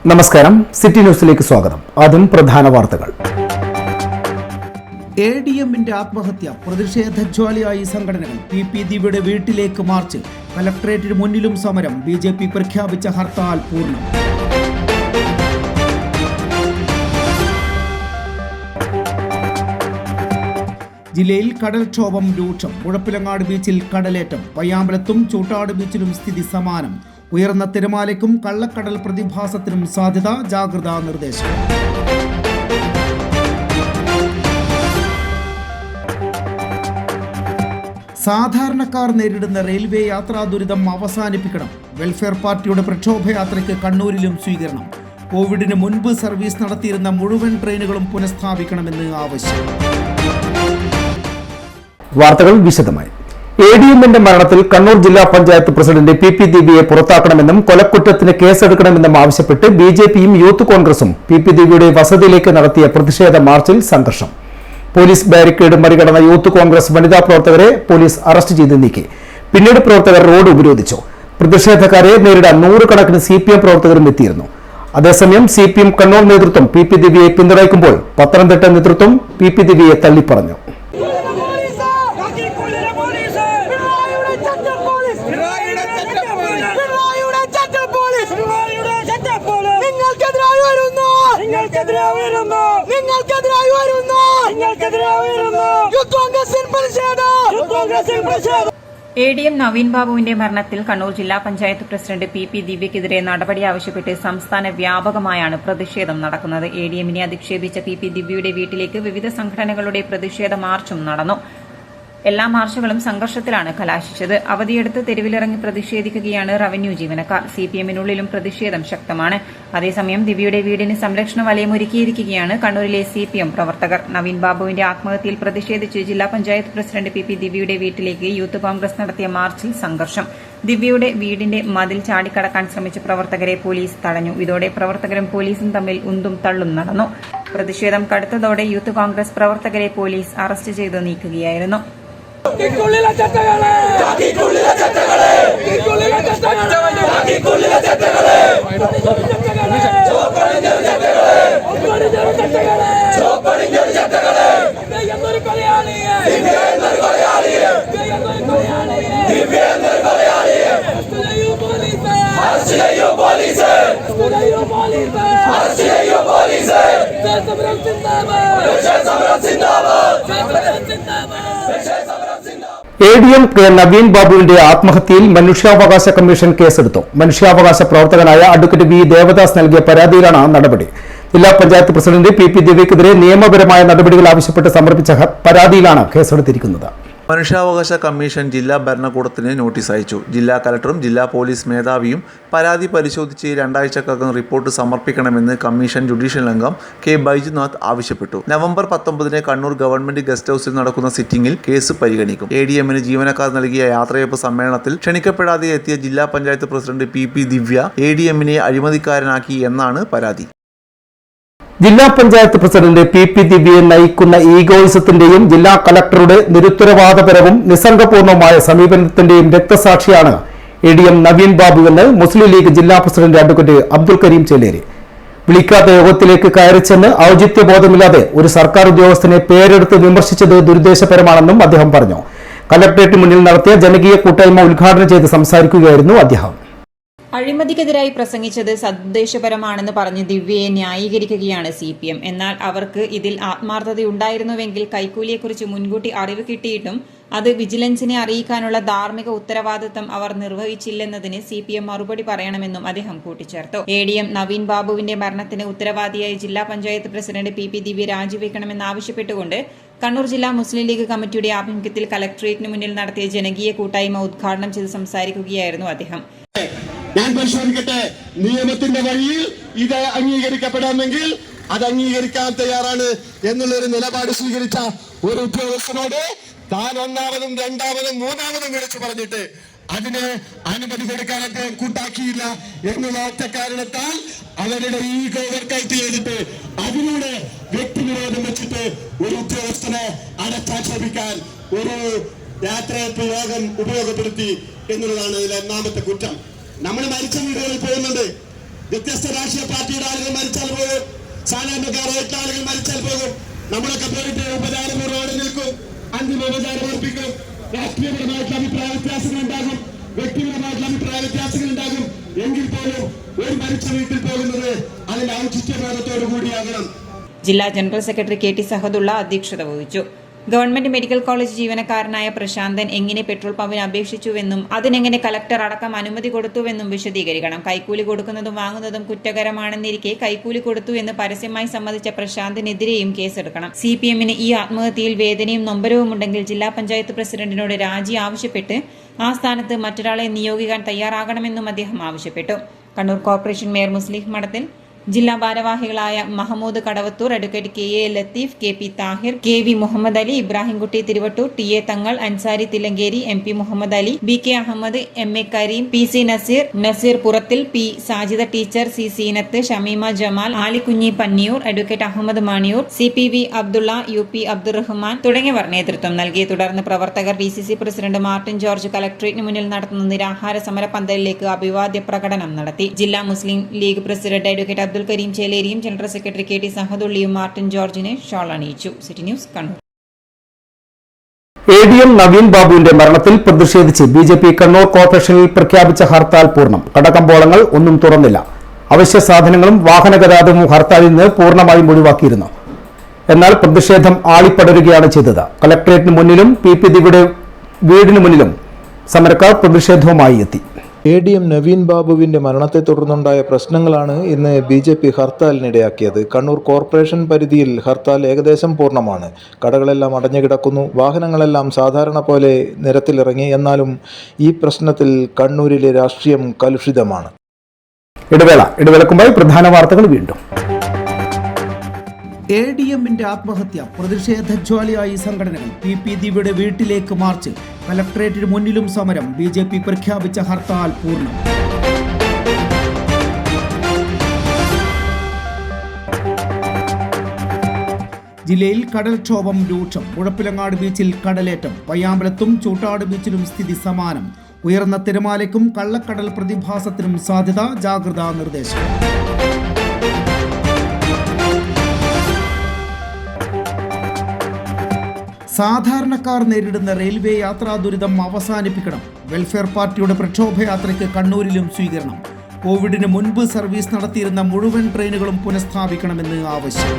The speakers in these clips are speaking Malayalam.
നമസ്കാരം, സിറ്റി ന്യൂസിലേക്ക് സ്വാഗതം. ആദ്യം പ്രധാന വാർത്തകൾ. ADMന്റെ ആത്മഹത്യ പ്രതിഷേധജ്വാലയായി സംഘടനകൾ. PP ദിവ്യയുടെ വീട്ടിലേക്ക് മാർച്ച്. കലക്ടറേറ്റിന് മുന്നിലും സമരം. BJP പ്രഖ്യാപിച്ച ഹർത്താൽ പൂർണ്ണം. ജില്ലയിൽ കടൽക്ഷോഭം രൂക്ഷം. മുഴപ്പിലങ്ങാട് ബീച്ചിൽ കടലേറ്റം. പയ്യാമ്പലത്തും ചൂട്ടാട് ബീച്ചിലും സ്ഥിതി സമാനം. ഉയർന്ന തിരമാലയ്ക്കും കള്ളക്കടൽ പ്രതിഭാസത്തിനും സാധ്യത. ജാഗ്രതാ നിർദ്ദേശം. സാധാരണക്കാർ നേരിടുന്ന റെയിൽവേ യാത്രാ ദുരിതം അവസാനിപ്പിക്കണം. വെൽഫെയർ പാർട്ടിയുടെ പ്രക്ഷോഭയാത്രയ്ക്ക് കണ്ണൂരിലും സ്വീകരണം. കോവിഡിന് മുൻപ് സർവീസ് നടത്തിയിരുന്ന മുഴുവൻ ട്രെയിനുകളും പുനഃസ്ഥാപിക്കണമെന്ന് ആവശ്യം. വാർത്തകൾ വിശദമായി. ADMന്റെ മരണത്തിൽ കണ്ണൂർ ജില്ലാ പഞ്ചായത്ത് പ്രസിഡന്റ് PP ദിവ്യയെ പുറത്താക്കണമെന്നും കൊലക്കുറ്റത്തിന് കേസെടുക്കണമെന്നും ആവശ്യപ്പെട്ട് BJPയും യൂത്ത് കോൺഗ്രസും PP ദിവ്യയുടെ വസതിയിലേക്ക് നടത്തിയ പ്രതിഷേധ മാർച്ചിൽ സംഘർഷം. പോലീസ് ബാരിക്കേഡ് മറികടന്ന യൂത്ത് കോൺഗ്രസ് വനിതാ പ്രവർത്തകരെ പോലീസ് അറസ്റ്റ് ചെയ്ത് നീക്കി. പിന്നീട് പ്രവർത്തകർ റോഡ് ഉപരോധിച്ചു. പ്രതിഷേധക്കാരെ നേരിടാൻ നൂറുകണക്കിന് CPM പ്രവർത്തകരും എത്തിയിരുന്നു. അതേസമയം CPM കണ്ണൂർ നേതൃത്വം PP ദിവ്യയെ പിന്തുണയ്ക്കുമ്പോൾ പത്തനംതിട്ട നേതൃത്വം PP ദിവ്യയെ തള്ളിപ്പറഞ്ഞു. ADM നവീൻ ബാബുവിന്റെ മരണത്തിൽ കണ്ണൂർ ജില്ലാ പഞ്ചായത്ത് പ്രസിഡന്റ് PP ദിവ്യക്കെതിരെ നടപടി ആവശ്യപ്പെട്ട് സംസ്ഥാന വ്യാപകമായാണ് പ്രതിഷേധം നടക്കുന്നത്. ADMനെ അധിക്ഷേപിച്ച PP ദിവ്യയുടെ വീട്ടിലേക്ക് വിവിധ സംഘടനകളുടെ പ്രതിഷേധ മാർച്ചും നടന്നു. എല്ലാ മാർച്ചുകളും സംഘർഷത്തിലാണ് കലാശിച്ചത്. അവധിയെടുത്ത് തെരുവിലിറങ്ങി പ്രതിഷേധിക്കുകയാണ് റവന്യൂ ജീവനക്കാർ. CPMനുള്ളിലും പ്രതിഷേധം ശക്തമാണ്. അതേസമയം ദിവ്യയുടെ വീടിന് സംരക്ഷണ വലയം ഒരുക്കിയിരിക്കുകയാണ് കണ്ണൂരിലെ CPM പ്രവർത്തകർ. നവീൻ ബാബുവിന്റെ ആത്മഹത്യയിൽ പ്രതിഷേധിച്ച് ജില്ലാ പഞ്ചായത്ത് പ്രസിഡന്റ് PP ദിവ്യയുടെ വീട്ടിലേക്ക് യൂത്ത് കോൺഗ്രസ് നടത്തിയ മാർച്ചിൽ സംഘർഷം. ദിവ്യയുടെ വീടിന്റെ മതിൽ ചാടിക്കടക്കാൻ ശ്രമിച്ച പ്രവർത്തകരെ പോലീസ് തടഞ്ഞു. ഇതോടെ പ്രവർത്തകരും പോലീസും തമ്മിൽ ഉന്തും തള്ളും നടന്നു. പ്രതിഷേധം കടുത്തതോടെ യൂത്ത് കോൺഗ്രസ് പ്രവർത്തകരെ പോലീസ് അറസ്റ്റ് ചെയ്ത് നീക്കുകയായിരുന്നു. ADM നവീൻ ബാബുവിന്റെ ആത്മഹത്യയിൽ മനുഷ്യാവകാശ കമ്മീഷൻ കേസെടുത്തു. മനുഷ്യാവകാശ പ്രവർത്തകനായ അഡ്വക്കേറ്റ് V ദേവദാസ് നൽകിയ പരാതിയിലാണ് നടപടി. ജില്ലാ പഞ്ചായത്ത് പ്രസിഡന്റ് PP ദിവ്യക്കെതിരെ നിയമപരമായ നടപടികൾ ആവശ്യപ്പെട്ട് സമർപ്പിച്ച പരാതിയിലാണ് കേസെടുത്തിരിക്കുന്നത്. മനുഷ്യാവകാശ കമ്മീഷൻ ജില്ലാ ഭരണകൂടത്തിന് നോട്ടീസ് അയച്ചു. ജില്ലാ കലക്ടറും ജില്ലാ പോലീസ് മേധാവിയും പരാതി പരിശോധിച്ച് 2 ആഴ്ചക്കകം റിപ്പോർട്ട് സമർപ്പിക്കണമെന്ന് കമ്മീഷൻ ജുഡീഷ്യൽ അംഗം K ബൈജുനാഥ് ആവശ്യപ്പെട്ടു. നവംബർ 19 കണ്ണൂർ ഗവൺമെന്റ് ഗസ്റ്റ് ഹൌസിൽ നടക്കുന്ന സിറ്റിംഗിൽ കേസ് പരിഗണിക്കും. ADMന് ജീവനക്കാർ നൽകിയ യാത്രയയപ്പ് സമ്മേളനത്തിൽ ക്ഷണിക്കപ്പെടാതെ എത്തിയ ജില്ലാ പഞ്ചായത്ത് പ്രസിഡന്റ് PP ദിവ്യ ADMനെ അഴിമതിക്കാരനാക്കി എന്നാണ് പരാതി. ജില്ലാ പഞ്ചായത്ത് പ്രസിഡന്റ് PP ദിവ്യയെ നയിക്കുന്ന ഈഗോയിസത്തിന്റെയും ജില്ലാ കലക്ടറുടെ നിരുത്തരവാദപരവും നിസ്സംഗപൂർണവുമായ സമീപനത്തിന്റെയും രക്തസാക്ഷിയാണ് ADM നവീൻ ബാബുവെന്ന് മുസ്ലിം ലീഗ് ജില്ലാ പ്രസിഡന്റ് അഡ്വക്കേറ്റ് അബ്ദുൽ കരീം ചേലേരി. വിളിക്കാത്ത യോഗത്തിലേക്ക് കയറിച്ചെന്ന് ഔചിത്യബോധമില്ലാതെ ഒരു സർക്കാർ ഉദ്യോഗസ്ഥനെ പേരെടുത്ത് വിമർശിച്ചത് ദുരുദ്ദേശപരമാണെന്നും അദ്ദേഹം പറഞ്ഞു. കലക്ടറേറ്റ് മുന്നിൽ നടത്തിയ ജനകീയ കൂട്ടായ്മ ഉദ്ഘാടനം ചെയ്ത് സംസാരിക്കുകയായിരുന്നു അദ്ദേഹം. അഴിമതിക്കെതിരായി പ്രസംഗിച്ചത് സദുദ്ദേശപരമാണെന്ന് പറഞ്ഞ് ദിവ്യയെ ന്യായീകരിക്കുകയാണ് CPM. എന്നാൽ അവർക്ക് ഇതിൽ ആത്മാർത്ഥതയുണ്ടായിരുന്നുവെങ്കിൽ കൈക്കൂലിയെക്കുറിച്ച് മുൻകൂട്ടി അറിവ് കിട്ടിയിട്ടും അത് വിജിലൻസിനെ അറിയിക്കാനുള്ള ധാർമ്മിക ഉത്തരവാദിത്തം അവർ നിർവഹിച്ചില്ലെന്നതിന് CPM മറുപടി പറയണമെന്നും അദ്ദേഹം കൂട്ടിച്ചേർത്തു. ADM നവീൻ ബാബുവിന്റെ മരണത്തിന് ഉത്തരവാദിയായ ജില്ലാ പഞ്ചായത്ത് പ്രസിഡന്റ് PP ദിവ്യ രാജിവെക്കണമെന്നാവശ്യപ്പെട്ടുകൊണ്ട് കണ്ണൂർ ജില്ലാ മുസ്ലിം ലീഗ് കമ്മിറ്റിയുടെ ആഭിമുഖ്യത്തിൽ കലക്ടറേറ്റിന് മുന്നിൽ നടത്തിയ ജനകീയ കൂട്ടായ്മ ഉദ്ഘാടനം ചെയ്ത് സംസാരിക്കുകയായിരുന്നു അദ്ദേഹം. ഞാൻ പരിശോധിക്കട്ടെ, നിയമത്തിന്റെ വഴിയിൽ ഇത് അംഗീകരിക്കപ്പെടാമെങ്കിൽ അത് അംഗീകരിക്കാൻ തയ്യാറാണ് എന്നുള്ളൊരു നിലപാട് സ്വീകരിച്ച ഒരു ഉദ്യോഗസ്ഥനോട് താൻ ഒന്നാമതും രണ്ടാമതും മൂന്നാമതും വിളിച്ചു പറഞ്ഞിട്ട് അതിന് അനുമതി കൊടുക്കാൻ അദ്ദേഹം കൂട്ടാക്കിയില്ല എന്നുള്ള ഒറ്റ കാരണത്താൽ അവരുടെ ഈഗോ വർക്കൗട്ട് ചെയ്തിട്ട് അതിലൂടെ വ്യക്തിവിരോധം വെച്ചിട്ട് ഒരു ഉദ്യോഗസ്ഥനെ അടച്ചാക്ഷേപിക്കാൻ ഒരു യാത്രയപ്പ് യോഗം ഉപയോഗപ്പെടുത്തി എന്നുള്ളതാണ് ഇതിലെ ഒന്നാമത്തെ കുറ്റം. നമ്മൾ മരിച്ച വീടുകളിൽ പോകുന്നുണ്ട്, വ്യത്യസ്ത രാഷ്ട്രീയ പാർട്ടിയുടെ ആളുകൾ മരിച്ചാൽ പോകും, സാധാരണക്കാരായിട്ടുള്ള ആളുകൾ മരിച്ചാൽ പോകും. നമ്മളൊക്കെ പോയിട്ട് ഉപചാരപൂർവ്വം അവിടെ നിൽക്കും, അന്തിമോപചാരം അർപ്പിക്കും. രാഷ്ട്രീയപരമായിട്ടുള്ള അഭിപ്രായ വ്യത്യാസങ്ങൾ ഉണ്ടാകും, വ്യക്തിപരമായിട്ടുള്ള അഭിപ്രായ വ്യത്യാസങ്ങൾ ഉണ്ടാകും. എങ്കിൽ പോലും ഒരു മരിച്ച വീട്ടിൽ പോകുന്നത് അതിന്റെ ഔചിത്യബോധത്തോടു കൂടിയാകണം. ജില്ലാ general secretary K T Sahadulla അധ്യക്ഷത വഹിച്ചു. ഗവൺമെന്റ് മെഡിക്കൽ കോളേജ് ജീവനക്കാരനായ പ്രശാന്തൻ എങ്ങനെ പെട്രോൾ പമ്പിന് അപേക്ഷിച്ചുവെന്നും അതിനെങ്ങനെ കലക്ടർ അടക്കം അനുമതി കൊടുത്തുവെന്നും വിശദീകരിക്കണം. കൈക്കൂലി കൊടുക്കുന്നതും വാങ്ങുന്നതും കുറ്റകരമാണെന്നിരിക്കെ കൈക്കൂലി കൊടുത്തു എന്ന് പരസ്യമായി സമ്മതിച്ച പ്രശാന്തിനെതിരെയും കേസെടുക്കണം. CPM-ന് ഈ ആത്മഹത്യയിൽ വേദനയും നൊമ്പരവുമുണ്ടെങ്കിൽ ജില്ലാ പഞ്ചായത്ത് പ്രസിഡന്റിനോട് രാജി ആവശ്യപ്പെട്ട് ആ സ്ഥാനത്ത് മറ്റൊരാളെ നിയോഗിക്കാൻ തയ്യാറാകണമെന്നും അദ്ദേഹം ആവശ്യപ്പെട്ടു. കണ്ണൂർ കോർപ്പറേഷൻ മേയർ മുസ്ലിം മഠത്തിൽ ജില്ലാ ഭാരവാഹികളായ Mahmood Kadavathur, advocate KA Latheef, KP Thahir, KV Muhammad Ali, Ibrahimkutty Thiruvattur, TA Thangal, Ansari Thillankeri, MP Muhammad Ali, BK Ahmed, MA Kareem, PC Naseer Purathil, P Sajida teacher, C Seenath, Shameema Jamal, Alikunhi Panniyoor, advocate Ahmed Maniyoor, CPV Abdulla, UP Abdurahman തുടങ്ങിയവർ നേതൃത്വം നൽകി. തുടർന്ന് പ്രവർത്തകർ DCC പ്രസിഡന്റ് മാർട്ടിൻ ജോർജ് കലക്ടറേറ്റിന് മുന്നിൽ നടത്തുന്ന നിരാഹാര സമര പന്തലിലേക്ക് അഭിവാദ്യ പ്രകടനം നടത്തി. ജില്ലാ മുസ്ലിം ലീഗ് പ്രസിഡന്റ് അഡ്വക്കേറ്റ് അബ്ദുൽ കരീം ചേലേരിയും ജനറൽ സെക്രട്ടറി KT സഹദുള്ളിയും മാർട്ടിൻ ജോർജിനെ ഷാൾ അണിയിച്ചു. City news Kannur. ADM Naveen ബാബുവിന്റെ മരണത്തിൽ പ്രതിഷേധിച്ച് BJP കണ്ണൂർ കോർപ്പറേഷനിൽ പ്രഖ്യാപിച്ച ഹർത്താൽ പൂർണ്ണം. കടകമ്പോളങ്ങൾ ഒന്നും തുറന്നില്ല. അവശ്യ സാധനങ്ങളും വാഹന ഗതാഗതവും ഹർത്താലിൽ നിന്ന് പൂർണ്ണമായും ഒഴിവാക്കിയിരുന്നു. എന്നാൽ പ്രതിഷേധം ആളിപ്പടരുകയാണ് ചെയ്തത്. കളക്ടറേറ്റിന് മുന്നിലും PP ദിവ്യയുടെ വീടിന് മുന്നിലും സമരക്കാർ പ്രതിഷേധവുമായി എത്തി. ADM നവീൻ ബാബുവിന്റെ മരണത്തെ തുടർന്നുണ്ടായ പ്രശ്നങ്ങളാണ് ഇന്ന് BJP ഹർത്താലിനിടയാക്കിയത്. കണ്ണൂർ കോർപ്പറേഷൻ പരിധിയിൽ ഹർത്താൽ ഏകദേശം പൂർണ്ണമാണ്. കടകളെല്ലാം അടഞ്ഞുകിടക്കുന്നു. വാഹനങ്ങളെല്ലാം സാധാരണ പോലെ നിരത്തിലിറങ്ങി. എന്നാലും ഈ പ്രശ്നത്തിൽ കണ്ണൂരിലെ രാഷ്ട്രീയം കലുഷിതമാണ്. ഇടവേളക്കുമായി പ്രധാന വാർത്തകൾ വീണ്ടും. ADM-ന്റെ ആത്മഹത്യ പ്രതിഷേധജ്വാലയായി സംഘടനകൾ. PP ദിവ്യയുടെ വീട്ടിലേക്ക് മാർച്ച്. കലക്ടറേറ്റിന് മുന്നിലും സമരം. BJP പ്രഖ്യാപിച്ച ഹർത്താൽ പൂർണ്ണം. ജില്ലയിൽ കടൽക്ഷോഭം രൂക്ഷം. മുഴപ്പിലങ്ങാട് ബീച്ചിൽ കടലേറ്റം. പയ്യാമ്പലത്തും ചൂട്ടാട് ബീച്ചിലും സ്ഥിതി സമാനം. ഉയർന്ന തിരമാലയ്ക്കും കള്ളക്കടൽ പ്രതിഭാസത്തിനും സാധ്യത. ജാഗ്രതാ നിർദ്ദേശം. സാധാരണക്കാർ നേരിടുന്ന റെയിൽവേ യാത്രാ ദുരിതം അവസാനിപ്പിക്കണം. വെൽഫെയർ പാർട്ടിയുടെ പ്രക്ഷോഭയാത്രയ്ക്ക് കണ്ണൂരിലും സ്വീകരണം. കോവിഡിന് മുൻപ് സർവീസ് നടത്തിയിരുന്ന മുഴുവൻ ട്രെയിനുകളും പുനഃസ്ഥാപിക്കണമെന്ന് ആവശ്യം.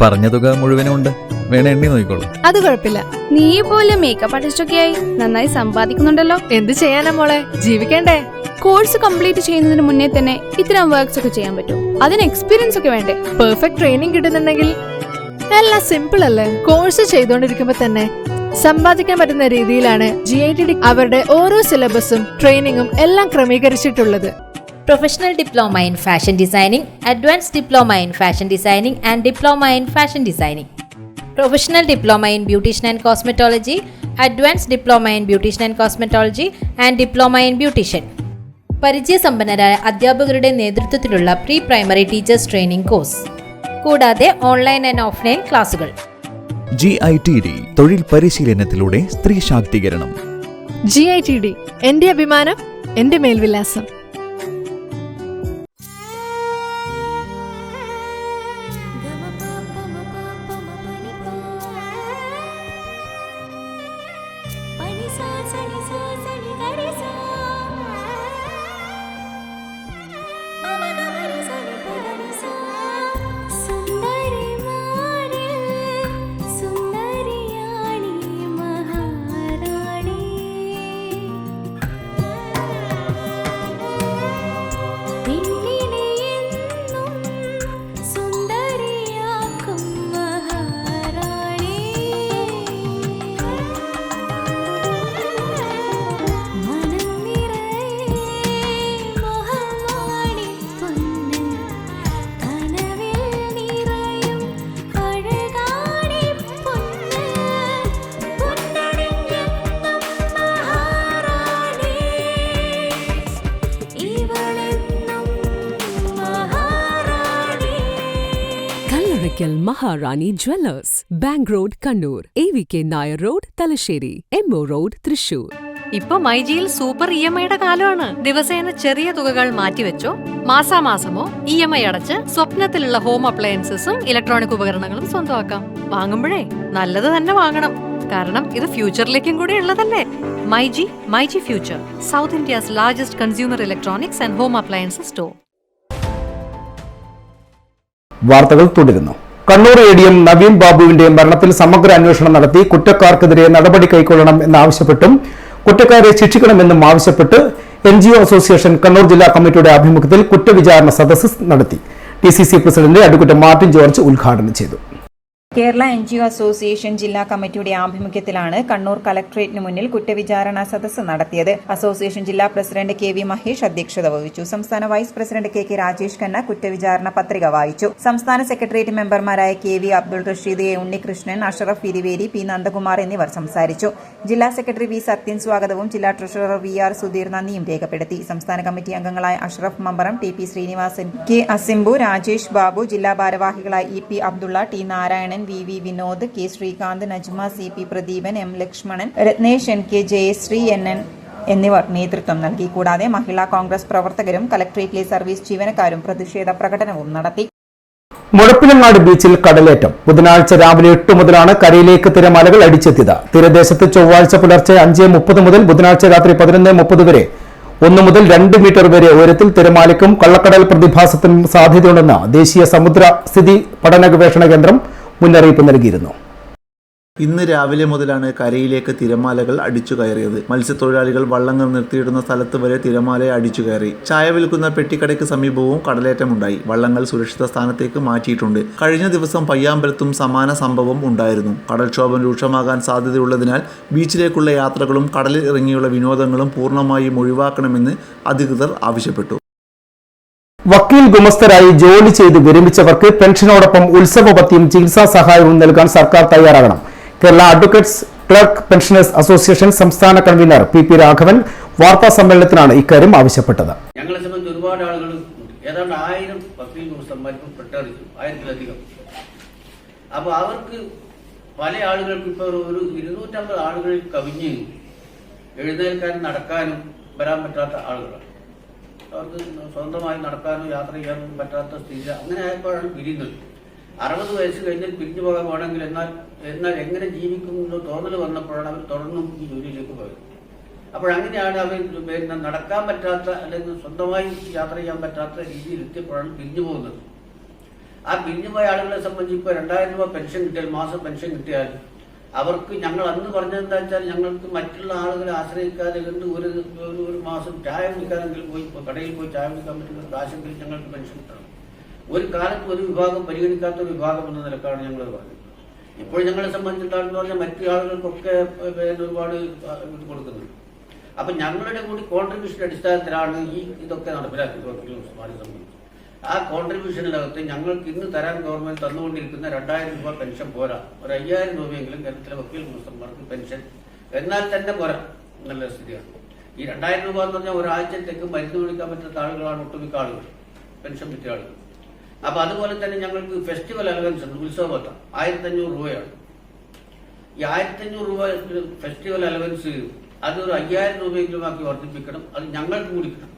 പറഞ്ഞ തുക മുഴുവനുണ്ട്, വേണേ എണ്ണി നോക്കിക്കോളൂ. അത് കുഴപ്പമില്ല. നീ പോലെ മേക്കപ്പ് ആർട്ടിസ്റ്റൊക്കെയായി നന്നായി സമ്പാദിക്കുന്നുണ്ടല്ലോ. എന്ത് ചെയ്യാനാ മോളെ, ജീവിക്കണ്ടേ? കോഴ്സ് കംപ്ലീറ്റ് ചെയ്യുന്നതിന് മുന്നേ തന്നെ ഇത്തരം വർക്ക്സ് ഒക്കെ ചെയ്യാൻ പറ്റും. അതിന് എക്സ്പീരിയൻസ് ഒക്കെ വേണ്ടേ? പെർഫെക്റ്റ് ട്രെയിനിങ് കിട്ടുന്നുണ്ടെങ്കിൽ എല്ലാം സിമ്പിൾ അല്ലേ? കോഴ്സ് ചെയ്തുകൊണ്ടിരിക്കുമ്പോ തന്നെ സമ്പാദിക്കാൻ പറ്റുന്ന രീതിയിലാണ് GITD അവരുടെ ഓരോ സിലബസും ട്രെയിനിങ്ങും എല്ലാം ക്രമീകരിച്ചിട്ടുള്ളത്. Professional Diploma in Fashion Designing, Advanced Diploma in Fashion Designing and Diploma in Fashion Designing. Professional Diploma in Beautician and Cosmetology, Advanced Diploma in Beautician and Cosmetology and Diploma in Beautician. പരിചയസമ്പന്നരായ അധ്യാപകരുടെ നേതൃത്വത്തിലുള്ള pre primary teachers training course, കൂടാതെ ഓൺലൈൻ ആൻഡ് ഓഫ്ലൈൻ ക്ലാസുകൾ. GITD തൊഴിൽ പരിശീലനത്തിലൂടെ സ്ത്രീ ശാക്തീകരണം. GITD എന്റെ അഭിമാനം, എന്റെ മേൽവിലാസം. Maharani Jewellers, Bank Road, Kannur, AVK Nair Road, Talasheri, MO Road, Thrissur. ഇപ്പൊ മൈജിയിൽ സൂപ്പർ EMI കാലമാണ്. ദിവസേന ചെറിയ തുകകൾ മാറ്റിവെച്ചോ മാസാമാസമോ EMI അടച്ച് സ്വപ്നത്തിലുള്ള ഹോം അപ്ലയൻസസും ഇലക്ട്രോണിക് ഉപകരണങ്ങളും സ്വന്തമാക്കാം. വാങ്ങുമ്പോഴേ നല്ലത് തന്നെ വാങ്ങണം, കാരണം ഇത് ഫ്യൂച്ചറിലേക്കും കൂടി ഉള്ളതല്ലേ. MyG future, south India's largest consumer electronics and home appliances store. വാർത്തകൾ തുടരുന്നു. കണ്ണൂർ ADM നവീൻ ബാബുവിന്റെ മരണത്തിൽ സമഗ്ര അന്വേഷണം നടത്തി കുറ്റക്കാർക്കെതിരെ നടപടി കൈക്കൊള്ളണം എന്നാവശ്യപ്പെട്ടും കുറ്റക്കാരെ ശിക്ഷിക്കണമെന്നും ആവശ്യപ്പെട്ട് NGO അസോസിയേഷൻ കണ്ണൂർ ജില്ലാ കമ്മിറ്റിയുടെ ആഭിമുഖ്യത്തിൽ കുറ്റവിചാരണ സദസ്സ് നടത്തി. DCC president advocate Martin George ഉദ്ഘാടനം ചെയ്തു. കേരള NGO അസോസിയേഷൻ ജില്ലാ കമ്മിറ്റിയുടെ ആഭിമുഖ്യത്തിലാണ് കണ്ണൂർ കലക്ടറേറ്റിന് മുന്നിൽ കുറ്റവിചാരണ സദസ്സ് നടത്തിയത്. അസോസിയേഷൻ ജില്ലാ പ്രസിഡന്റ് KV മഹേഷ് അധ്യക്ഷത വഹിച്ചു. സംസ്ഥാന vice president KK Rajesh Khanna കുറ്റവിചാരണ പത്രിക വായിച്ചു. സംസ്ഥാന സെക്രട്ടേറിയറ്റ് മെമ്പർമാരായ KV Abdul Rasheed, A Unnikrishnan, Ashraf Iriveri, P Nandakumar എന്നിവർ സംസാരിച്ചു. ജില്ലാ സെക്രട്ടറി V സത്യൻ സ്വാഗതവും ജില്ലാ ട്രഷറർ VR സുധീർ നന്ദിയും രേഖപ്പെടുത്തി. സംസ്ഥാന കമ്മിറ്റി അംഗങ്ങളായ അഷറഫ് മമ്പറം, TP ശ്രീനിവാസൻ, K അസിംബു, രാജേഷ് ബാബു, ജില്ലാ ഭാരവാഹികളായ EP Abdulla, T Narayanan, VV Vinod, K Srikanth, Najma, CP Pradeepan, M Lakshmanan, Ratnesh, NK Jayashree, NN എന്നിവർ നേതൃത്വം നൽകി. കൂടാതെ മഹിളാ കോൺഗ്രസ് പ്രവർത്തകരും കലക്ടറേറ്റിലെ സർവീസ് ജീവനക്കാരും പ്രതിഷേധ പ്രകടനവും നടത്തി. മുഴപ്പിലങ്ങാട് ബീച്ചിൽ കടലേറ്റം. ബുധനാഴ്ച രാവിലെ 8 മുതലാണ് കരയിലേക്ക് തിരമാലകൾ അടിച്ചെത്തിയത്. തീരദേശത്ത് ചൊവ്വാഴ്ച പുലർച്ചെ 5:30 മുതൽ ബുധനാഴ്ച രാത്രി 11:30 വരെ 1 മുതൽ 2 മീറ്റർ വരെ ഉയരത്തിൽ തിരമാലയ്ക്കും കള്ളക്കടൽ പ്രതിഭാസത്തിനും സാധ്യതയുണ്ടെന്ന് ദേശീയ സമുദ്ര സ്ഥിതി പഠന ഗവേഷണ കേന്ദ്രം മുന്നറിയിപ്പ് നൽകിയിരുന്നു. ഇന്ന് രാവിലെ മുതലാണ് കരയിലേക്ക് തിരമാലകൾ അടിച്ചു കയറിയത്. മത്സ്യത്തൊഴിലാളികൾ വള്ളങ്ങൾ നിർത്തിയിടുന്ന സ്ഥലത്ത് വരെ തിരമാലയെ അടിച്ചു കയറി. ചായ വിൽക്കുന്ന പെട്ടിക്കടയ്ക്ക് സമീപവും കടലേറ്റമുണ്ടായി. വള്ളങ്ങൾ സുരക്ഷിത സ്ഥാനത്തേക്ക് മാറ്റിയിട്ടുണ്ട്. കഴിഞ്ഞ ദിവസം പയ്യാമ്പലത്തും സമാന സംഭവം ഉണ്ടായിരുന്നു. കടൽക്ഷോഭം രൂക്ഷമാകാൻ സാധ്യതയുള്ളതിനാൽ ബീച്ചിലേക്കുള്ള യാത്രകളും കടലിൽ ഇറങ്ങിയുള്ള വിനോദങ്ങളും പൂർണ്ണമായും ഒഴിവാക്കണമെന്ന് അധികൃതർ ആവശ്യപ്പെട്ടു. വക്കീൽ ഗുമസ്തരായി ജോലി ചെയ്ത് വിരമിച്ചവർക്ക് പെൻഷനോടൊപ്പം ഉത്സവപത്തിയും ചികിത്സാ സഹായവും നൽകാൻ സർക്കാർ തയ്യാറാകണം. Kerala advocates clerk pensioners association സംസ്ഥാന കൺവീനർ PP രാഘവൻ വാർത്താ സമ്മേളനത്തിലാണ് ഇക്കാര്യം ആവശ്യപ്പെട്ടത്. ഞങ്ങളെ സംബന്ധിച്ച് ഒരുപാട് ആളുകൾ ഏതാണ്ട് 1000 വക്കീൽ ഗുമസ്തന്മാർക്ക് പ്രഖ്യാപിച്ചു, 1000-ലധികം. അപ്പോൾ അവർക്ക് പല ആളുകൾക്ക് ഇപ്പോൾ ഒരു 250 ആളുകളിൽ കവിഞ്ഞ് എഴുന്നേൽക്കാനും നടക്കാനും വരാൻ പറ്റാത്ത ആളുകളാണ്. അവർക്ക് സ്വന്തമായി നടക്കാനോ യാത്ര ചെയ്യാനോ പറ്റാത്ത സ്ഥിതി. അങ്ങനെ ആയപ്പോഴാണ് പിരിയുന്നത്. 60 വയസ്സ് കഴിഞ്ഞാൽ പിരിഞ്ഞു പോകാൻ വേണമെങ്കിൽ എന്നാൽ എങ്ങനെ ജീവിക്കുമെന്നോ തോന്നൽ വന്നപ്പോഴാണ് അവർ തുടർന്നും ഈ ജോലിയിലേക്ക് പോയത്. അപ്പോഴങ്ങനെയാണ് അവർ നടക്കാൻ പറ്റാത്ത അല്ലെങ്കിൽ സ്വന്തമായി യാത്ര ചെയ്യാൻ പറ്റാത്ത രീതിയിൽ എത്തിയപ്പോഴാണ് പിരിഞ്ഞു പോകുന്നത്. ആ പിരിഞ്ഞുപോയ ആളുകളെ സംബന്ധിച്ച് ഇപ്പോൾ 2000 രൂപ പെൻഷൻ കിട്ടിയാൽ, മാസം പെൻഷൻ കിട്ടിയാൽ അവർക്ക് ഞങ്ങൾ അന്ന് പറഞ്ഞതെന്താ വെച്ചാൽ ഞങ്ങൾക്ക് മറ്റുള്ള ആളുകളെ ആശ്രയിക്കാതെ കണ്ട് ഒരു മാസം ചായ കുടിക്കാനെങ്കിലും പോയി കടയിൽ പോയി ചായ കുടിക്കാൻ പറ്റുന്ന കാശെങ്കിലും ഞങ്ങൾക്ക് പെൻഷൻ കിട്ടണം. ഒരു കാലത്ത് ഒരു വിഭാഗം പരിഗണിക്കാത്ത ഒരു വിഭാഗം എന്ന നിലക്കാണ് ഞങ്ങൾ പറഞ്ഞത്. ഇപ്പോൾ ഞങ്ങളെ സംബന്ധിച്ചിടത്തോളം പറഞ്ഞാൽ മറ്റു ആളുകൾക്കൊക്കെ ഒരുപാട് ഇത് കൊടുക്കുന്നുണ്ട്. അപ്പം ഞങ്ങളുടെ കൂടി കോൺട്രിബ്യൂഷൻ്റെ അടിസ്ഥാനത്തിലാണ് ഇതൊക്കെ നടപ്പിലാക്കിയത്. വക്കീൽ സംബന്ധിച്ച് ആ കോൺട്രിബ്യൂഷനിനകത്ത് ഞങ്ങൾക്ക് ഇന്ന് തരാൻ ഗവൺമെന്റ് തന്നുകൊണ്ടിരിക്കുന്ന 2000 രൂപ പെൻഷൻ പോരാ. ഒരു 5000 രൂപയെങ്കിലും കേരളത്തിലെ വക്കീൽ ഗുമസ്തന്മാർക്ക് പെൻഷൻ എന്നാൽ തന്നെ പോരാ എന്നുള്ള സ്ഥിതിയാണ്. ഈ 2000 രൂപ എന്ന് പറഞ്ഞാൽ ഒരാഴ്ചത്തേക്ക് മരുന്ന് മേടിക്കാൻ പറ്റാത്ത ആളുകളാണ് ഒട്ടുമിക്ക ആളുകൾ, പെൻഷൻ പറ്റിയ ആളുകൾ. അപ്പൊ അതുപോലെ തന്നെ ഞങ്ങൾക്ക് ഫെസ്റ്റിവൽ അലവൻസ് ഉണ്ട്, ഉത്സവബത്ത 1500 രൂപയാണ്. ഈ 1500 രൂപ ഫെസ്റ്റിവൽ അലവൻസ് അതൊരു 5000 രൂപയെങ്കിലും ആക്കി വർദ്ധിപ്പിക്കണം. അത് ഞങ്ങൾക്ക് കൂടി കിട്ടണം.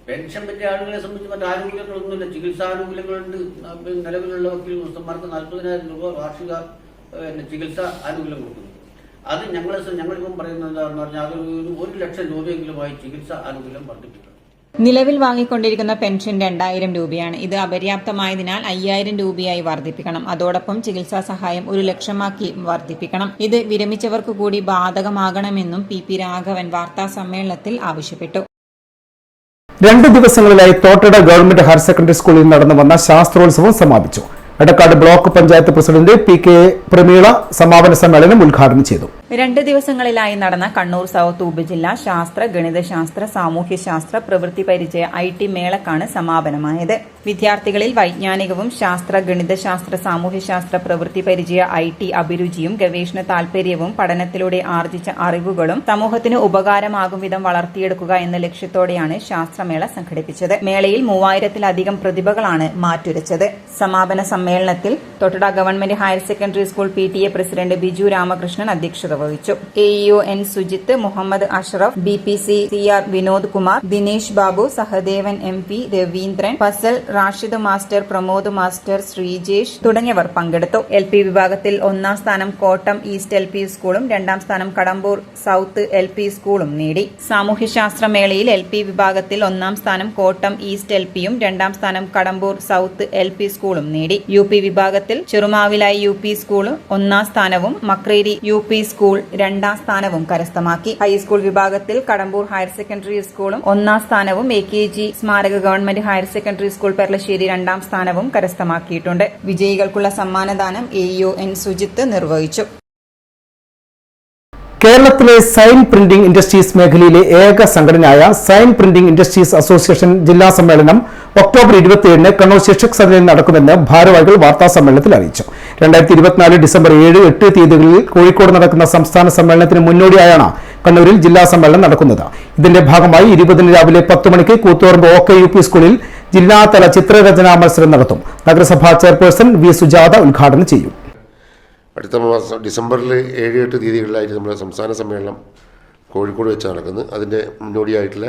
പെൻഷൻ പറ്റിയ ആളുകളെ സംബന്ധിച്ച് മറ്റ് ആനുകൂല്യങ്ങളൊന്നുമില്ല. ചികിത്സാനുകൂല്യങ്ങളുണ്ട്. നിലവിലുള്ള വക്കീൽ ഗുമസ്തന്മാർക്ക് 40,000 രൂപ വാർഷിക ചികിത്സാ ആനുകൂല്യം കൊടുക്കുന്നു. അത് ഞങ്ങളിപ്പം പറയുന്നത് എന്താണെന്ന് പറഞ്ഞാൽ അതൊരു 1 ലക്ഷം രൂപയെങ്കിലുമായി ചികിത്സാ ആനുകൂല്യം വർദ്ധിപ്പിക്കണം. നിലവിൽ വാങ്ങിക്കൊണ്ടിരിക്കുന്ന പെൻഷൻ 2000 രൂപയാണ്. ഇത് അപര്യാപ്തമായതിനാൽ 5000 രൂപയായി വർദ്ധിപ്പിക്കണം. അതോടൊപ്പം ചികിത്സാ സഹായം 1 ലക്ഷമാക്കി വർദ്ധിപ്പിക്കണം. ഇത് വിരമിച്ചവർക്ക് കൂടി ബാധകമാകണമെന്നും PP രാഘവൻ വാർത്താ സമ്മേളനത്തിൽ ആവശ്യപ്പെട്ടു. 2 ദിവസങ്ങളിലായി തോട്ടട ഗവൺമെന്റ് ഹയർ സെക്കൻഡറി സ്കൂളിൽ നടന്നു വന്ന ശാസ്ത്രോത്സവം സമാപിച്ചു. Edakkad block panchayat president PK Prameela സമാപന സമ്മേളനം ഉദ്ഘാടനം ചെയ്തു. 2 ദിവസങ്ങളിലായി നടന്ന കണ്ണൂർ സൗത്ത് ഉപജില്ല ശാസ്ത്ര, ഗണിതശാസ്ത്ര, സാമൂഹ്യശാസ്ത്ര, പ്രവൃത്തി പരിചയ IT മേളക്കാണ് സമാപനമായത്. വിദ്യാർത്ഥികളിൽ വൈജ്ഞാനികവും ശാസ്ത്ര, ഗണിതശാസ്ത്ര, സാമൂഹ്യശാസ്ത്ര, പ്രവൃത്തി പരിചയ IT അഭിരുചിയും ഗവേഷണ താൽപര്യവും പഠനത്തിലൂടെ ആർജിച്ച അറിവുകളും സമൂഹത്തിന് ഉപകാരമാകും വിധം വളർത്തിയെടുക്കുക എന്ന ലക്ഷ്യത്തോടെയാണ് ശാസ്ത്രമേള സംഘടിപ്പിച്ചത്. മേളയിൽ 3000-ലധികം പ്രതിഭകളാണ് മാറ്റുരച്ചത്. സമാപന സമ്മേളനത്തിൽ Thottada government higher secondary school PTA president Biju Ramakrishnan അധ്യക്ഷത നിർവഹിച്ചു. AEO N Sujith, Muhammad Ashraf, BPC CR Vinod Kumar, Dinesh Babu, Sahadevan MP, Raveendran, Fasal, Rashid master, Pramod master, Sreejesh തുടങ്ങിയവർ പങ്കെടുത്തു. LP വിഭാഗത്തിൽ 1ാം സ്ഥാനം കോട്ടം ഈസ്റ്റ് LP സ്കൂളും 2ാം സ്ഥാനം കടമ്പൂർ സൗത്ത് LP സ്കൂളും നേടി. സാമൂഹ്യശാസ്ത്ര മേളയിൽ LP വിഭാഗത്തിൽ 1ാം സ്ഥാനം കോട്ടം ഈസ്റ്റ് LPയും 2ാം സ്ഥാനം കടമ്പൂർ സൗത്ത് LP സ്കൂളും നേടി. UP വിഭാഗത്തിൽ ചെറുമാവിലായി UP സ്കൂൾ 1ാം സ്ഥാനവും മക്രേരി UP സ്കൂൾ 2ാം സ്ഥാനവും കരസ്ഥമാക്കി. ഹൈസ്കൂൾ വിഭാഗത്തിൽ കടമ്പൂർ ഹയർ സെക്കൻഡറി സ്കൂളും 1ാം സ്ഥാനവും AKG സ്മാരക government higher secondary school Peralassery 2ാം സ്ഥാനവും കരസ്ഥമാക്കിയിട്ടുണ്ട്. വിജയികൾക്കുള്ള സമ്മാനദാനം AEO N സുജിത്ത് നിർവഹിച്ചു. കേരളത്തിലെ സൈൻ പ്രിന്റിംഗ് ഇൻഡസ്ട്രീസ് മേഖലയിലെ ഏക സംഘടനയായ സൈൻ പ്രിന്റിംഗ് ഇൻഡസ്ട്രീസ് അസോസിയേഷൻ ജില്ലാ സമ്മേളനം ഒക്ടോബർ 27 കണ്ണൂർ ശിക്ഷക് സദനിൽ നടക്കുമെന്ന് ഭാരവാഹികൾ വാർത്താ സമ്മേളനത്തിൽ അറിയിച്ചു. 2024 ഡിസംബർ 7, 8 തീയതികളിൽ കോഴിക്കോട് നടക്കുന്ന സംസ്ഥാന സമ്മേളനത്തിന് മുന്നോടിയായാണ് കണ്ണൂരിൽ ജില്ലാ സമ്മേളനം നടക്കുന്നത്. ഇതിന്റെ ഭാഗമായി 20 രാവിലെ 10 മണിക്ക് കൂത്തുപറമ്പ് OKUP സ്കൂളിൽ ജില്ലാതല ചിത്രരചനാ മത്സരം നടത്തും. നഗരസഭാ ചെയർപേഴ്സൺ V സുജാത ഉദ്ഘാടനം ചെയ്യും. അടുത്ത മാസം ഡിസംബറിൽ 7, 8 തീയതികളിലായിട്ട് നമ്മുടെ സംസ്ഥാന സമ്മേളനം കോഴിക്കോട് വെച്ച് നടക്കുന്നത്. അതിൻ്റെ മുന്നോടിയായിട്ടുള്ള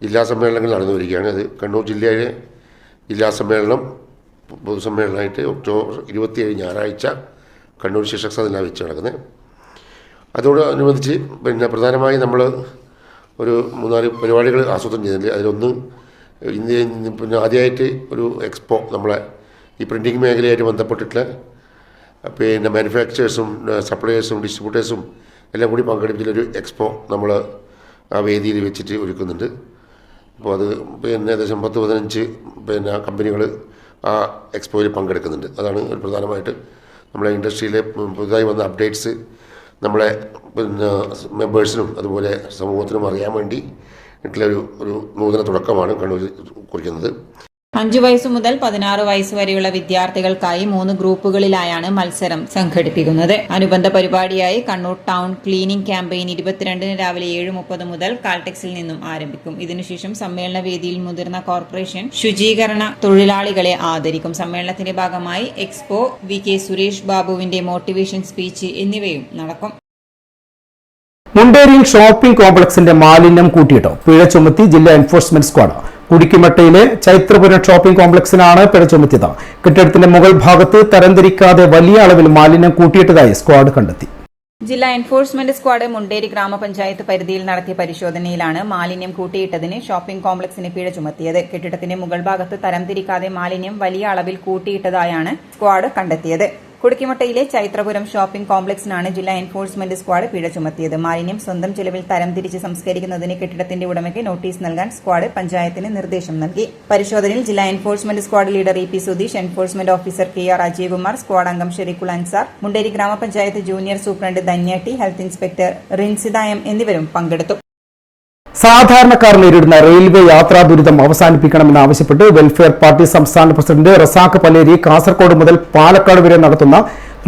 ജില്ലാ സമ്മേളനങ്ങൾ നടന്നു വരികയാണ്. അത് കണ്ണൂർ ജില്ലയിലെ ജില്ലാ സമ്മേളനം പൊതുസമ്മേളനമായിട്ട് ഒക്ടോബർ 27 ഞായറാഴ്ച കണ്ണൂർ ശിക്ഷക് സദനിലാണ് വെച്ച് നടക്കുന്നത്. അതോടനുബന്ധിച്ച് പ്രധാനമായി നമ്മൾ ഒരു 3-4 പരിപാടികൾ ആസൂത്രണം ചെയ്തിട്ടുണ്ട്. അതിലൊന്ന് ആദ്യമായിട്ട് ഒരു എക്സ്പോ നമ്മളെ ഈ പ്രിൻറ്റിംഗ് മേഖലയായിട്ട് ബന്ധപ്പെട്ടിട്ടുള്ള മാനുഫാക്ചറേഴ്സും സപ്ലയേഴ്സും ഡിസ്ട്രിബ്യൂട്ടേഴ്സും എല്ലാം കൂടി പങ്കെടുപ്പിച്ചൊരു എക്സ്പോ നമ്മൾ ആ വേദിയിൽ വെച്ചിട്ട് ഒരുക്കുന്നുണ്ട്. അപ്പോൾ അത് ഏകദേശം 10-15 കമ്പനികൾ ആ എക്സ്പോയിൽ പങ്കെടുക്കുന്നുണ്ട്. അതാണ് ഒരു പ്രധാനമായിട്ട് നമ്മളെ ഇൻഡസ്ട്രിയിലെ പുതുതായി വന്ന അപ്ഡേറ്റ്സ് നമ്മളെ മെമ്പേഴ്സിനും അതുപോലെ സമൂഹത്തിനും അറിയാൻ വേണ്ടി ഒരു നൂതന തുടക്കമാണ് കണ്ണൂർ കുറിക്കുന്നത്. 5 വയസ്സു മുതൽ 16 വയസ്സ് വരെയുള്ള വിദ്യാർത്ഥികൾക്കായി 3 ഗ്രൂപ്പുകളിലായാണ് മത്സരം സംഘടിപ്പിക്കുന്നത്. അനുബന്ധ പരിപാടിയായി കണ്ണൂർ ടൗൺ ക്ലീനിംഗ് ക്യാമ്പയിൻ 22 രാവിലെ 7:30 മുതൽ കാൽടെക്സിൽ നിന്നും ആരംഭിക്കും. ഇതിനുശേഷം സമ്മേളന വേദിയിൽ മുതിർന്ന കോർപ്പറേഷൻ ശുചീകരണ തൊഴിലാളികളെ ആദരിക്കും. സമ്മേളനത്തിന്റെ ഭാഗമായി എക്സ്പോ, VK സുരേഷ് ബാബുവിന്റെ മോട്ടിവേഷൻ സ്പീച്ച് എന്നിവയും നടക്കും. മുണ്ടേരിയിൽ ഷോപ്പിംഗ് കോംപ്ലക്സിന്റെ മാലിന്യം കൂട്ടിയിട്ട് പിഴ ചുമത്തി ജില്ലാ എൻഫോഴ്സ്മെന്റ് സ്ക്വാഡ്. കുടിക്കുമട്ടയിലെ ചൈത്രപുരം ഷോപ്പിംഗ് കോംപ്ലക്സിനാണ് പിഴ ചുമത്തിയത്. കെട്ടിടത്തിന്റെ മുകൾ ഭാഗത്ത് തരംതിരിക്കാതെ വലിയ അളവിൽ മാലിന്യം കൂട്ടിയിട്ടതായി സ്ക്വാഡ് കണ്ടെത്തി. ജില്ലാ എൻഫോഴ്സ്മെന്റ് സ്ക്വാഡ് മുണ്ടേരി ഗ്രാമപഞ്ചായത്ത് പരിധിയിൽ നടത്തിയ പരിശോധനയിലാണ് മാലിന്യം കൂട്ടിയിട്ടതിന് ഷോപ്പിംഗ് കോംപ്ലക്സിന് പിഴ ചുമത്തിയത്. കെട്ടിടത്തിന്റെ മുകൾ ഭാഗത്ത് തരംതിരിക്കാതെ മാലിന്യം വലിയ അളവിൽ കൂട്ടിയിട്ടതായാണ് സ്ക്വാഡ് കണ്ടെത്തിയത്. കുടുക്കിമുട്ടയിലെ ചൈത്രപുരം ഷോപ്പിംഗ് കോംപ്ലക്സിനാണ് ജില്ലാ എൻഫോഴ്സ്മെന്റ് സ്ക്വാഡ് പിഴ ചുമത്തിയത്. മാലിന്യം സ്വന്തം ചെലവിൽ തരംതിരിച്ച് സംസ്കരിക്കുന്നതിന് കെട്ടിടത്തിന്റെ ഉടമയ്ക്ക് നോട്ടീസ് നൽകാൻ സ്ക്വാഡ് പഞ്ചായത്തിന് നിർദ്ദേശം നൽകി. പരിശോധനയിൽ ജില്ലാ enforcement squad leader EP Sudheesh, enforcement officer KR Ajaykumar, squad അംഗം ഷെരീഖുൽ അൻസാർ, മുണ്ടേരി ഗ്രാമപഞ്ചായത്ത് junior superintendent Dhanya T, health inspector Rinsida M എന്നിവരും പങ്കെടുത്തു. സാധാരണക്കാർ നേരിടുന്ന റെയിൽവേ യാത്രാ ദുരിതം അവസാനിപ്പിക്കണമെന്നാവശ്യപ്പെട്ട് വെൽഫെയർ പാർട്ടി സംസ്ഥാന പ്രസിഡന്റ് റസാഖ് പലേരി കാസർഗോഡ് മുതൽ പാലക്കാട് വരെ നടത്തുന്ന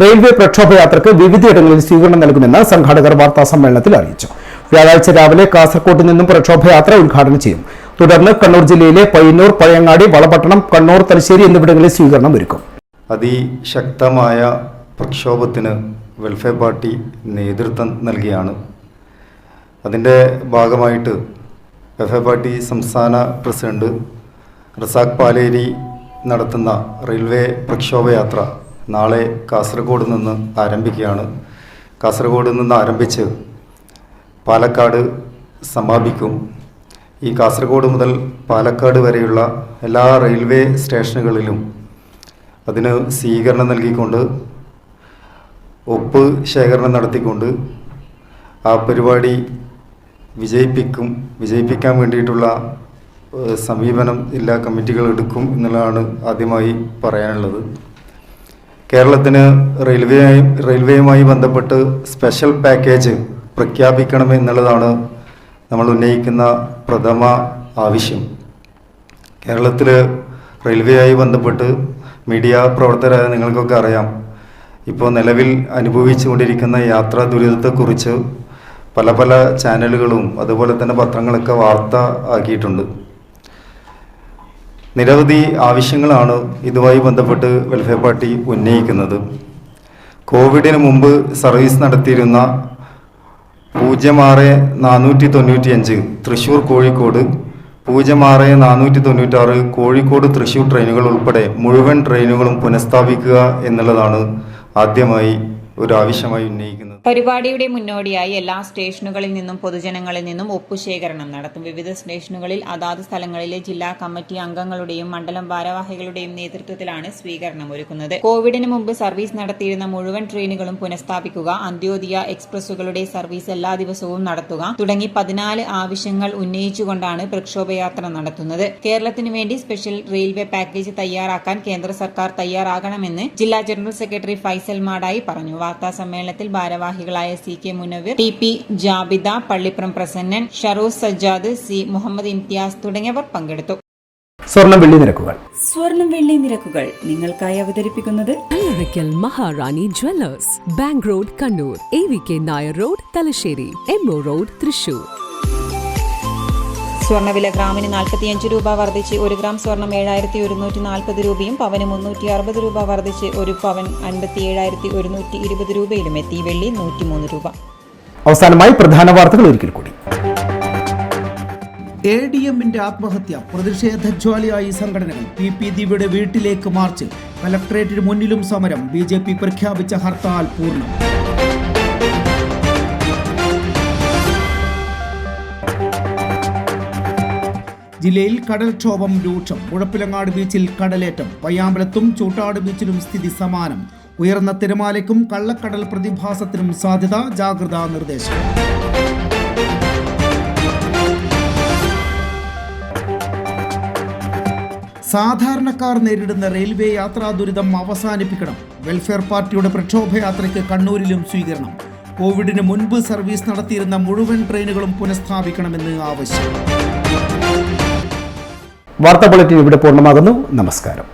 റെയിൽവേ പ്രക്ഷോഭയാത്രയ്ക്ക് വിവിധയിടങ്ങളിൽ സ്വീകരണം നൽകുമെന്ന് സംഘാടകർ വാർത്താ സമ്മേളനത്തിൽ അറിയിച്ചു. വ്യാഴാഴ്ച രാവിലെ കാസർഗോഡ് നിന്നും പ്രക്ഷോഭയാത്ര ഉദ്ഘാടനം ചെയ്യും. തുടർന്ന് കണ്ണൂർ ജില്ലയിലെ പയ്യന്നൂർ, പഴയങ്ങാടി, വളപട്ടണം, കണ്ണൂർ, തലശ്ശേരി എന്നിവിടങ്ങളിൽ സ്വീകരണം ഒരുക്കും. അതിശക്തമായ പ്രക്ഷോഭത്തിന് വെൽഫെയർ പാർട്ടി നേതൃത്വം നൽകിയാണ്. അതിൻ്റെ ഭാഗമായിട്ട് വെൽഫെയർ പാർട്ടി സംസ്ഥാന പ്രസിഡന്റ് റസാഖ് പാലേരി നടത്തുന്ന റെയിൽവേ പ്രക്ഷോഭയാത്ര നാളെ കാസർഗോഡ് നിന്ന് ആരംഭിക്കുകയാണ്. കാസർഗോഡ് നിന്ന് ആരംഭിച്ച് പാലക്കാട് സമാപിക്കും. ഈ കാസർഗോഡ് മുതൽ പാലക്കാട് വരെയുള്ള എല്ലാ റെയിൽവേ സ്റ്റേഷനുകളിലും അതിന് സ്വീകരണം നൽകിക്കൊണ്ട് ഒപ്പ് ശേഖരണം നടത്തിക്കൊണ്ട് ആ പരിപാടി വിജയിപ്പിക്കാൻ വേണ്ടിയിട്ടുള്ള സമീപനം ജില്ലാ കമ്മിറ്റികൾ എടുക്കും എന്നുള്ളതാണ് ആദ്യമായി പറയാനുള്ളത്. കേരളത്തിന് റെയിൽവേയുമായി ബന്ധപ്പെട്ട് സ്പെഷ്യൽ പാക്കേജ് പ്രഖ്യാപിക്കണമെന്നുള്ളതാണ് നമ്മൾ ഉന്നയിക്കുന്ന പ്രഥമ ആവശ്യം. കേരളത്തിൽ റെയിൽവേയുമായി ബന്ധപ്പെട്ട് മീഡിയ പ്രവർത്തകരായ നിങ്ങൾക്കൊക്കെ അറിയാം, ഇപ്പോൾ നിലവിൽ അനുഭവിച്ചുകൊണ്ടിരിക്കുന്ന യാത്രാ ദുരിതത്തെക്കുറിച്ച് പല ചാനലുകളും അതുപോലെ തന്നെ പത്രങ്ങളൊക്കെ വാർത്ത ആക്കിയിട്ടുണ്ട്. നിരവധി ആവശ്യങ്ങളാണ് ഇതുമായി ബന്ധപ്പെട്ട് വെൽഫെയർ പാർട്ടി ഉന്നയിക്കുന്നത്. കോവിഡിന് മുമ്പ് സർവീസ് നടത്തിയിരുന്ന 06-495 തൃശ്ശൂർ കോഴിക്കോട്, 06-496 കോഴിക്കോട് തൃശ്ശൂർ ട്രെയിനുകൾ ഉൾപ്പെടെ മുഴുവൻ ട്രെയിനുകളും പുനഃസ്ഥാപിക്കുക എന്നുള്ളതാണ് ആദ്യമായി ഒരു ആവശ്യമായി ഉന്നയിക്കുന്നത്. പരിപാടിയുടെ മുന്നോടിയായി എല്ലാ സ്റ്റേഷനുകളിൽ നിന്നും പൊതുജനങ്ങളിൽ നിന്നും ഒപ്പുശേഖരണം നടത്തും. വിവിധ സ്റ്റേഷനുകളിൽ അതാത് സ്ഥലങ്ങളിലെ ജില്ലാ കമ്മിറ്റി അംഗങ്ങളുടെയും മണ്ഡലം ഭാരവാഹികളുടെയും നേതൃത്വത്തിലാണ് സ്വീകരണം ഒരുക്കുന്നത്. കോവിഡിന് മുമ്പ് സർവീസ് നടത്തിയിരുന്ന മുഴുവൻ ട്രെയിനുകളും പുനഃസ്ഥാപിക്കുക, അന്ത്യോദയ എക്സ്പ്രസുകളുടെ സർവീസ് എല്ലാ ദിവസവും നടത്തുക തുടങ്ങി 14 ആവശ്യങ്ങൾ ഉന്നയിച്ചുകൊണ്ടാണ് പ്രക്ഷോഭയാത്ര നടത്തുന്നത്. കേരളത്തിനു വേണ്ടി സ്പെഷ്യൽ റെയിൽവേ പാക്കേജ് തയ്യാറാക്കാൻ കേന്ദ്ര സർക്കാർ തയ്യാറാകണമെന്ന് ജില്ലാ ജനറൽ സെക്രട്ടറി ഫൈസൽ മാടായി പറഞ്ഞു. വാർത്താ സമ്മേളനത്തിൽ ഭാരവാഹികളായ CK Munavvir, TP ജാബിദ, Pallippuram Prasannan, ഷറൂസ് Sajjad, C Muhammad Imtiaz തുടങ്ങിയവർ പങ്കെടുത്തു. സ്വർണം വെള്ളി നിരക്കുകൾ നിങ്ങൾക്കായി അവതരിപ്പിക്കുന്നത് Maharani jewellers, bank road Kannur, AVK Nair road Thalassery, MO road Thrissur. സ്വർണ്ണവില ഗ്രാമിന് 45 രൂപ വർദ്ധിച്ച് 1 ഗ്രാം സ്വർണം 7140 രൂപയും പവന് 360 രൂപ വർദ്ധിച്ച് 1 പവൻ 57,120 രൂപയിലും എത്തി. വെള്ളി 103 രൂപ. അവസാനമായി പ്രധാന വാർത്തകൾ ഒരിക്കൽ കൂടി. ADMന്റെ ആത്മഹത്യ പ്രതിഷേധജ്വാലയായി സംഘടനകൾ. PP ദിവ്യയുടെ വീട്ടിലേക്ക് മാർച്ച്, കലക്ടറേറ്റിന് മുന്നിലും സമരം. BJP പ്രഖ്യാപിച്ച ഹർത്താൽ പൂർണ്ണം. ജില്ലയിൽ കടൽക്ഷോഭം രൂക്ഷം. മുഴപ്പിലങ്ങാട് ബീച്ചിൽ കടലേറ്റം. പയ്യാമ്പലത്തും ചൂട്ടാട് ബീച്ചിലും സ്ഥിതി സമാനം. ഉയർന്ന തിരമാലയ്ക്കും കള്ളക്കടൽ പ്രതിഭാസത്തിനും സാധ്യത. ജാഗ്രതാ നിർദ്ദേശം. സാധാരണക്കാർ നേരിടുന്ന റെയിൽവേ യാത്രാ ദുരിതം അവസാനിപ്പിക്കണം. വെൽഫെയർ പാർട്ടിയുടെ പ്രക്ഷോഭയാത്രയ്ക്ക് കണ്ണൂരിലും സ്വീകരണം. കോവിഡിന് മുൻപ് സർവീസ് നടത്തിയിരുന്ന മുഴുവൻ ട്രെയിനുകളും പുനഃസ്ഥാപിക്കണമെന്ന് ആവശ്യം. വാർത്താ ബുള്ളറ്റിൻ ഇവിടെ പൂർണ്ണമാകുന്നു. നമസ്കാരം.